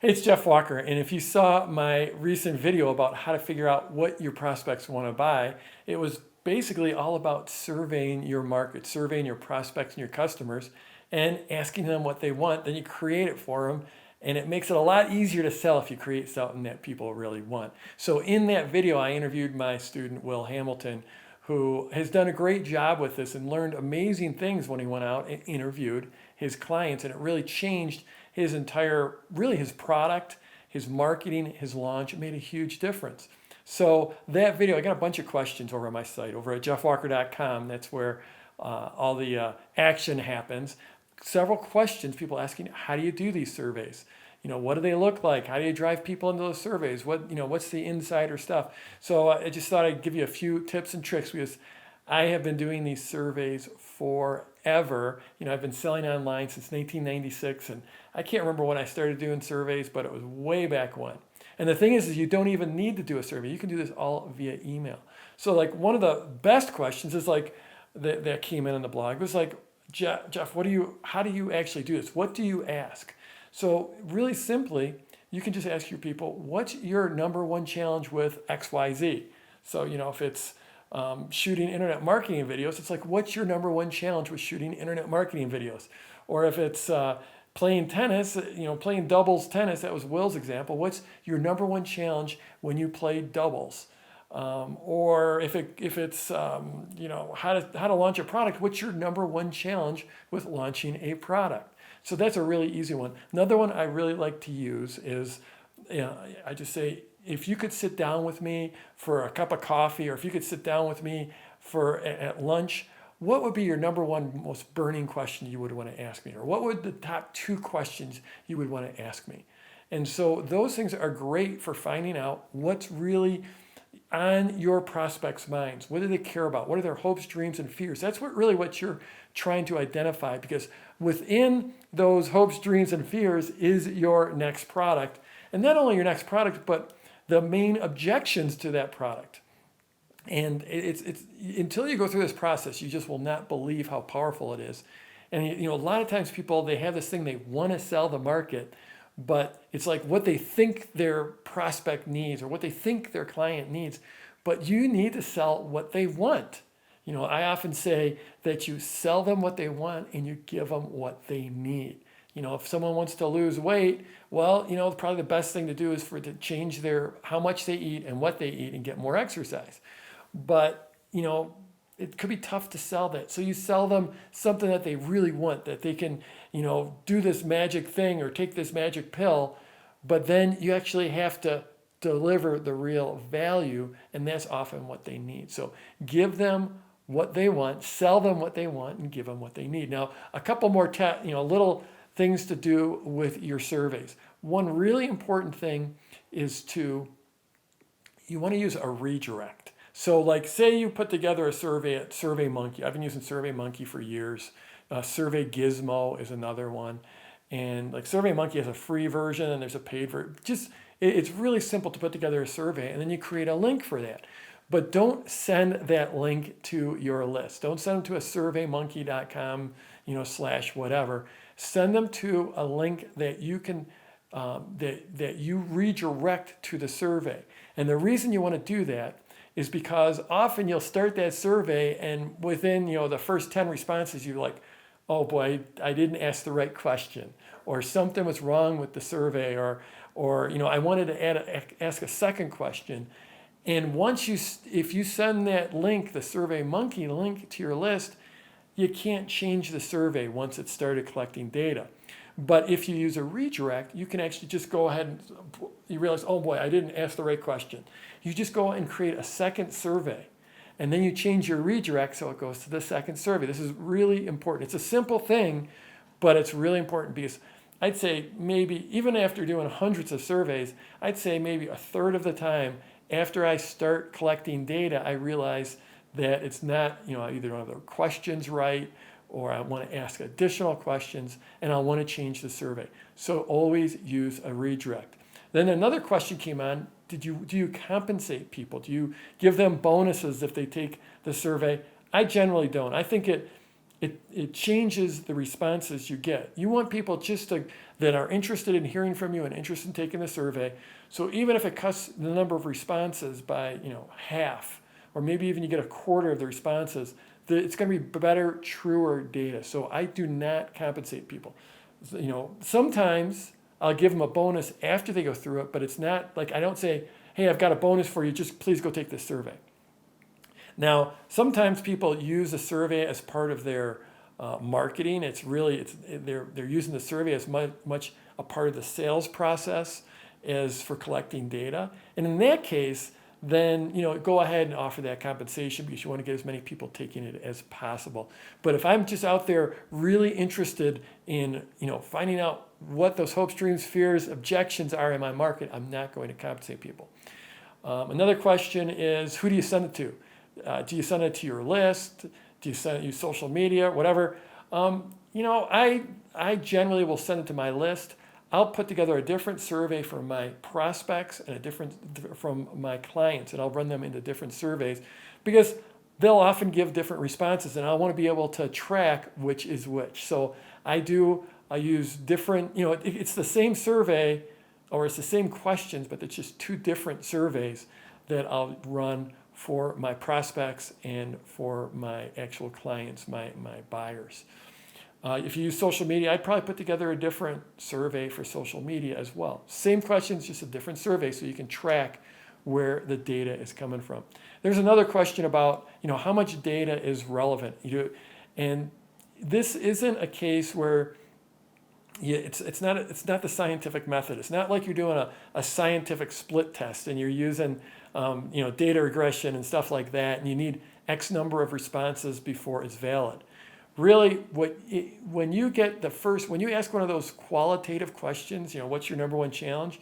Hey, it's Jeff Walker, and if you saw my recent video about how to figure out what your prospects want to buy, it was basically all about surveying your market, surveying your prospects and your customers, and asking them what they want. Then you create it for them, and it makes it a lot easier to sell if you create something that people really want. So in that video, I interviewed my student, Will Hamilton, who has done a great job with this and learned amazing things when he went out and interviewed his clients, and it really changed his entire, really his product, his marketing, his launch. It made a huge difference. So that video, I got a bunch of questions over on my site, over at jeffwalker.com. That's where all the action happens. Several questions, people asking, how do you do these surveys? What do they look like? How do you drive people into those surveys? What's the insider stuff? So I just thought I'd give you a few tips and tricks because I have been doing these surveys forever. I've been selling online since 1996, and I can't remember when I started doing surveys, but it was way back when. And the thing is you don't even need to do a survey. You can do this all via email. So like one of the best questions is like that came in on the blog was like, Jeff, how do you actually do this? What do you ask? So really simply, you can just ask your people, what's your number one challenge with XYZ? So, if it's shooting internet marketing videos, it's like, what's your number one challenge with shooting internet marketing videos? Or if it's playing tennis, playing doubles tennis, that was Will's example, what's your number one challenge when you play doubles? Or if it's how to launch a product, what's your number one challenge with launching a product? So that's a really easy one. Another one I really like to use is, I just say, if you could sit down with me for a cup of coffee, or if you could sit down with me at lunch, what would be your number one most burning question you would want to ask me? Or what would the top two questions you would want to ask me? And so those things are great for finding out what's really on your prospects' minds. What do they care about? What are their hopes, dreams, and fears? That's what you're trying to identify, because within those hopes, dreams, and fears is your next product. And not only your next product, but the main objections to that product. And it's until you go through this process, you just will not believe how powerful it is. And a lot of times people, they have this thing, they want to sell the market, but it's like what they think their prospect needs or what they think their client needs. But you need to sell what they want. I often say that you sell them what they want and you give them what they need. If someone wants to lose weight, well, probably the best thing to do is to change how much they eat and what they eat and get more exercise. But, it could be tough to sell that. So you sell them something that they really want, that they can, do this magic thing or take this magic pill, but then you actually have to deliver the real value, and that's often what they need. So give them what they want, sell them what they want, and give them what they need. Now, a couple more little things to do with your surveys. One really important thing is you want to use a redirect. So like say you put together a survey at SurveyMonkey. I've been using SurveyMonkey for years. Survey Gizmo is another one. And like SurveyMonkey has a free version and there's a paid version. It's really simple to put together a survey, and then you create a link for that. But don't send that link to your list. Don't send them to a surveymonkey.com, / whatever. Send them to a link that you can that you redirect to the survey. And the reason you want to do that is because often you'll start that survey, and within the first 10 responses, you're like, oh boy, I didn't ask the right question, or something was wrong with the survey, or I wanted to ask a second question. And if you send that link, the SurveyMonkey link, to your list, you can't change the survey once it started collecting data. But if you use a redirect, you can actually just go ahead and you realize, oh boy, I didn't ask the right question. You just go and create a second survey, and then you change your redirect so it goes to the second survey. This is really important. It's a simple thing, but it's really important because I'd say maybe even after doing hundreds of surveys, I'd say maybe a third of the time after I start collecting data, I realize that it's not, I either don't have the questions right, or I want to ask additional questions, and I want to change the survey. So always use a redirect. Then another question came on, do you compensate people? Do you give them bonuses if they take the survey? I generally don't. I think it changes the responses you get. You want people that are interested in hearing from you and interested in taking the survey. So even if it cuts the number of responses by half, or maybe even you get a quarter of the responses, it's going to be better, truer data. So I do not compensate people. Sometimes I'll give them a bonus after they go through it, but it's not like I don't say, hey, I've got a bonus for you, just please go take this survey. Now, sometimes people use a survey as part of their marketing. They're using the survey as much a part of the sales process as for collecting data. And in that case, then go ahead and offer that compensation because you want to get as many people taking it as possible. But if I'm just out there really interested in finding out what those hopes, dreams, fears, objections are in my market, I'm not going to compensate people. Another question is, who do you send it to? Do you send it to your list? Do you send it to social media, whatever? I generally will send it to my list. I'll put together a different survey for my prospects and a different from my clients, and I'll run them into different surveys because they'll often give different responses, and I want to be able to track which is which. So I use different, it's the same survey or it's the same questions, but it's just two different surveys that I'll run for my prospects and for my actual clients, my buyers. If you use social media, I'd probably put together a different survey for social media as well. Same questions, just a different survey so you can track where the data is coming from. There's another question about, how much data is relevant. And this isn't a case where it's not the scientific method. It's not like you're doing a scientific split test and you're using data regression and stuff like that, and you need X number of responses before it's valid. Really, when you ask one of those qualitative questions, what's your number one challenge?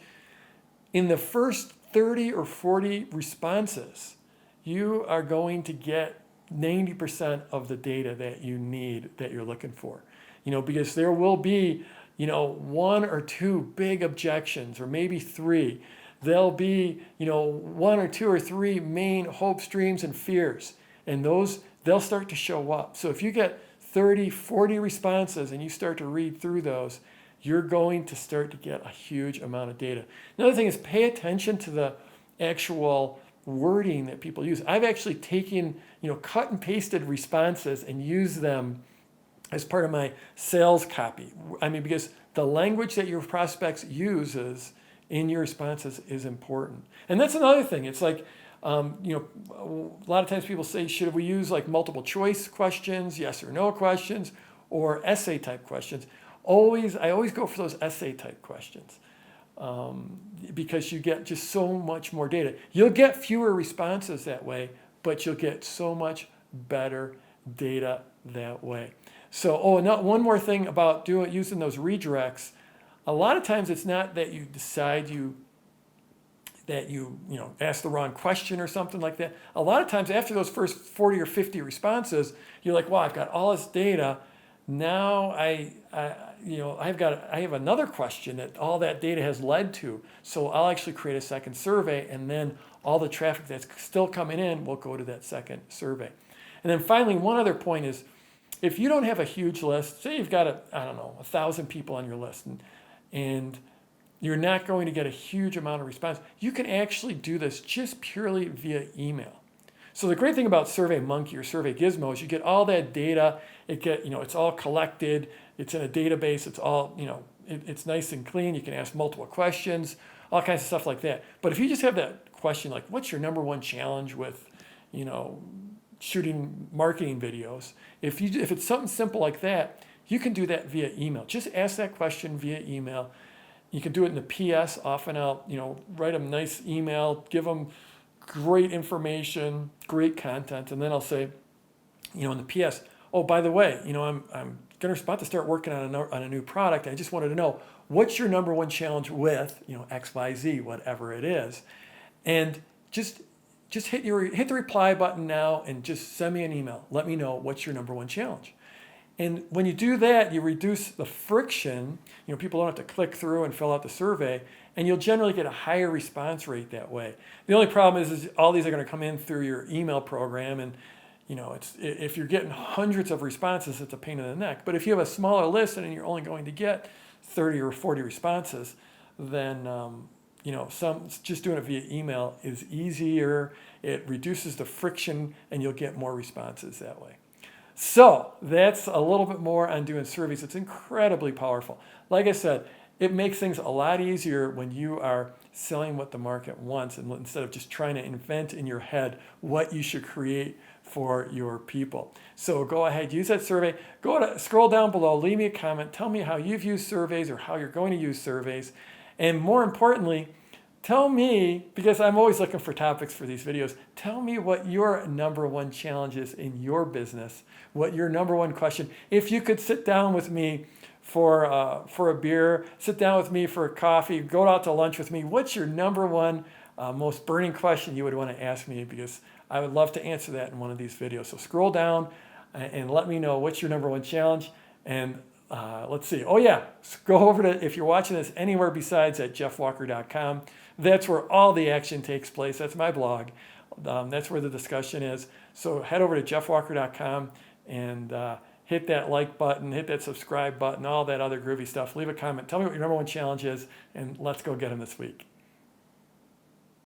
In the first 30 or 40 responses, you are going to get 90% of the data that you need, that you're looking for. Because there will be, one or two big objections, or maybe three. There'll be, one or two or three main hopes, dreams, and fears. And they'll start to show up. So if you get 30, 40 responses and you start to read through those, you're going to start to get a huge amount of data. Another thing is pay attention to the actual wording that people use. I've actually taken, cut and pasted responses and used them as part of my sales copy. Because the language that your prospects uses in your responses is important. And that's another thing. It's like, a lot of times people say, should we use like multiple choice questions, yes or no questions, or essay type questions? I always go for those essay type questions because you get just so much more data. You'll get fewer responses that way, but you'll get so much better data that way. So, one more thing about using those redirects. A lot of times it's not that you decide that you ask the wrong question or something like that. A lot of times after those first 40 or 50 responses, you're like, wow, I've got all this data. Now I have another question that all that data has led to. So I'll actually create a second survey, and then all the traffic that's still coming in will go to that second survey. And then finally, one other point is, if you don't have a huge list, say you've got 1,000 people on your list, and you're not going to get a huge amount of response, you can actually do this just purely via email. So the great thing about SurveyMonkey or Survey Gizmo is you get all that data. It's all collected. It's in a database. It's all, it's nice and clean. You can ask multiple questions, all kinds of stuff like that. But if you just have that question like, what's your number one challenge with, shooting marketing videos? If it's something simple like that, you can do that via email. Just ask that question via email. You can do it in the PS. Often I'll, write them nice email, give them great information, great content, and then I'll say, in the PS, oh, by the way, I'm about to start working on a new product. I just wanted to know, what's your number one challenge with, XYZ, whatever it is, and just hit the reply button now and just send me an email. Let me know what's your number one challenge. And when you do that, you reduce the friction. People don't have to click through and fill out the survey, and you'll generally get a higher response rate that way. The only problem is all these are going to come in through your email program, and if you're getting hundreds of responses, it's a pain in the neck. But if you have a smaller list and you're only going to get 30 or 40 responses, then just doing it via email is easier. It reduces the friction, and you'll get more responses that way. So that's a little bit more on doing surveys. It's incredibly powerful. Like I said, it makes things a lot easier when you are selling what the market wants, and instead of just trying to invent in your head what you should create for your people. So go ahead, use that survey. Scroll down below, leave me a comment, tell me how you've used surveys or how you're going to use surveys. And more importantly, tell me, because I'm always looking for topics for these videos, tell me what your number one challenge is in your business, what your number one question. If you could sit down with me for a beer, sit down with me for a coffee, go out to lunch with me, what's your number one most burning question you would want to ask me? Because I would love to answer that in one of these videos. So scroll down and let me know what's your number one challenge. And let's see. Oh yeah, go over to, if you're watching this anywhere besides at jeffwalker.com, that's where all the action takes place. That's my blog. That's where the discussion is. So head over to jeffwalker.com and hit that like button, hit that subscribe button, all that other groovy stuff. Leave a comment. Tell me what your number one challenge is, and let's go get them this week.